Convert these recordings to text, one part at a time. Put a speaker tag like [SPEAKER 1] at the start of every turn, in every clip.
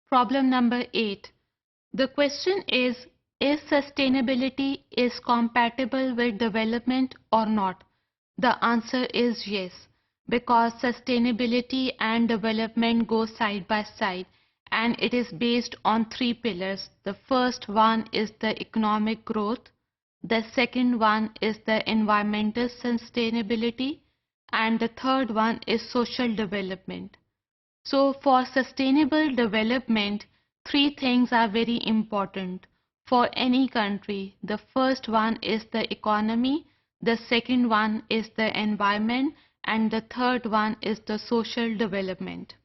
[SPEAKER 1] Problem number 8. The question is sustainability is compatible with development or not? The answer is yes, because sustainability and development go side by side and it is based on three pillars. The first one is the economic growth, the second one is the environmental sustainability, and the third one is social development. So for sustainable development, three things are very important for any country. The first one is the economy, the second one is the environment, and the third one is the social development.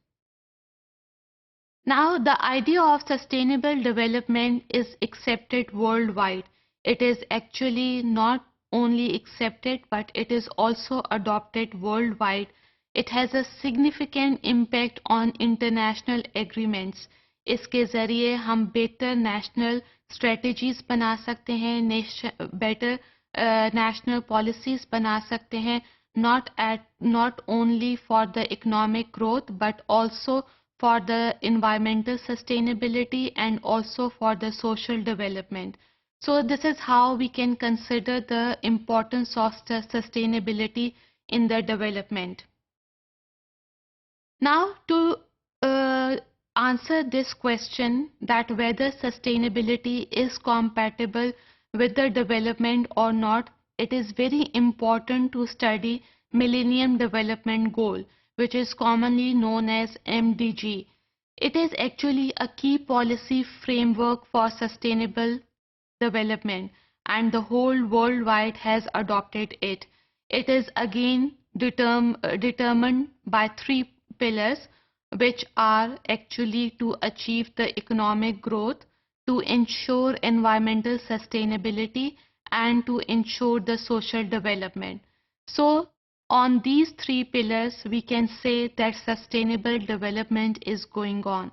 [SPEAKER 1] Now, the idea of sustainable development is accepted worldwide. It is actually not only accepted, but it is also adopted worldwide. It has a significant impact on international agreements. इसके ज़रिए हम better national strategies बना सकते हैं, better national policies बना सकते हैं, not only for the economic growth, but also for the environmental sustainability and also for the social development. So this is how we can consider the importance of sustainability in the development. Now to answer this question that whether sustainability is compatible with the development or not, it is very important to study Millennium Development Goal, which is commonly known as MDG. It is actually a key policy framework for sustainable development and the whole worldwide has adopted it. It is again determined by three pillars, which are actually to achieve the economic growth, to ensure environmental sustainability, and to ensure the social development. So on these three pillars, we can say that sustainable development is going on.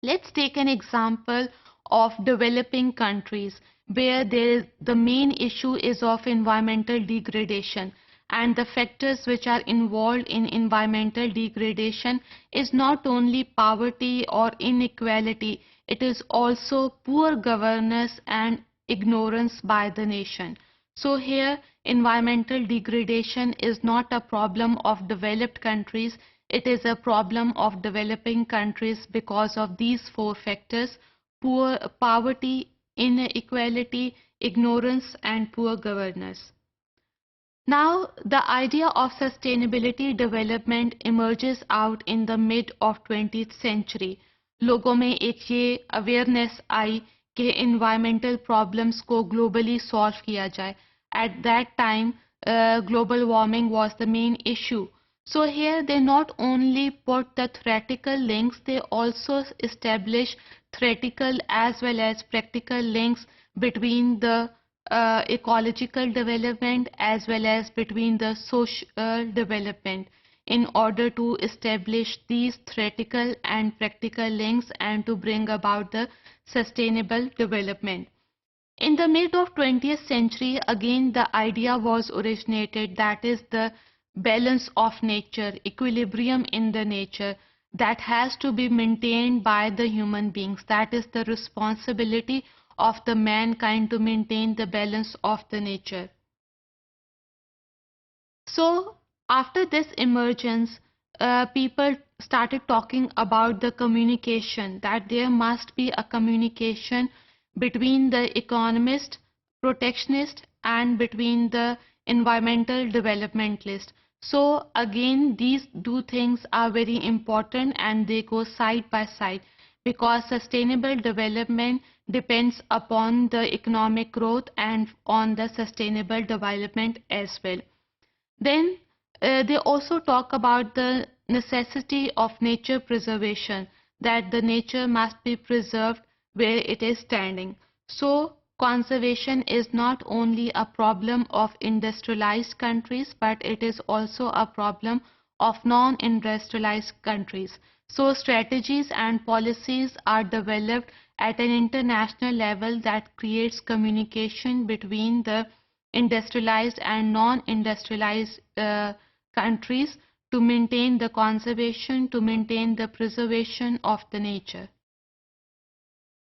[SPEAKER 1] Let's take an example of developing countries where the main issue is of environmental degradation, and the factors which are involved in environmental degradation is not only poverty or inequality, it is also poor governance and ignorance by the nation. So here environmental degradation is not a problem of developed countries, it is a problem of developing countries because of these four factors: poverty, inequality, ignorance, and poor governance. Now, the idea of sustainability development emerges out in the mid of 20th century. लोगों में एक ये awareness आई कि environmental problems को globally solve किया जाए. At that time, global warming was the main issue. So here they not only put the theoretical links, they also establish theoretical as well as practical links between the ecological development as well as between the social development in order to establish these theoretical and practical links and to bring about the sustainable development. In the mid of 20th century, again the idea was originated, that is the balance of nature, equilibrium in the nature that has to be maintained by the human beings. That is the responsibility of the mankind to maintain the balance of the nature. So after this emergence, people started talking about the communication, that there must be a communication between the economist, protectionist, and between the environmental developmentalist. So again, these two things are very important and they go side by side because sustainable development depends upon the economic growth and on the sustainable development as well. Then they also talk about the necessity of nature preservation, that the nature must be preserved where it is standing. So conservation is not only a problem of industrialized countries, but it is also a problem of non-industrialized countries. So strategies and policies are developed at an international level that creates communication between the industrialized and non-industrialized countries to maintain the conservation, to maintain the preservation of the nature.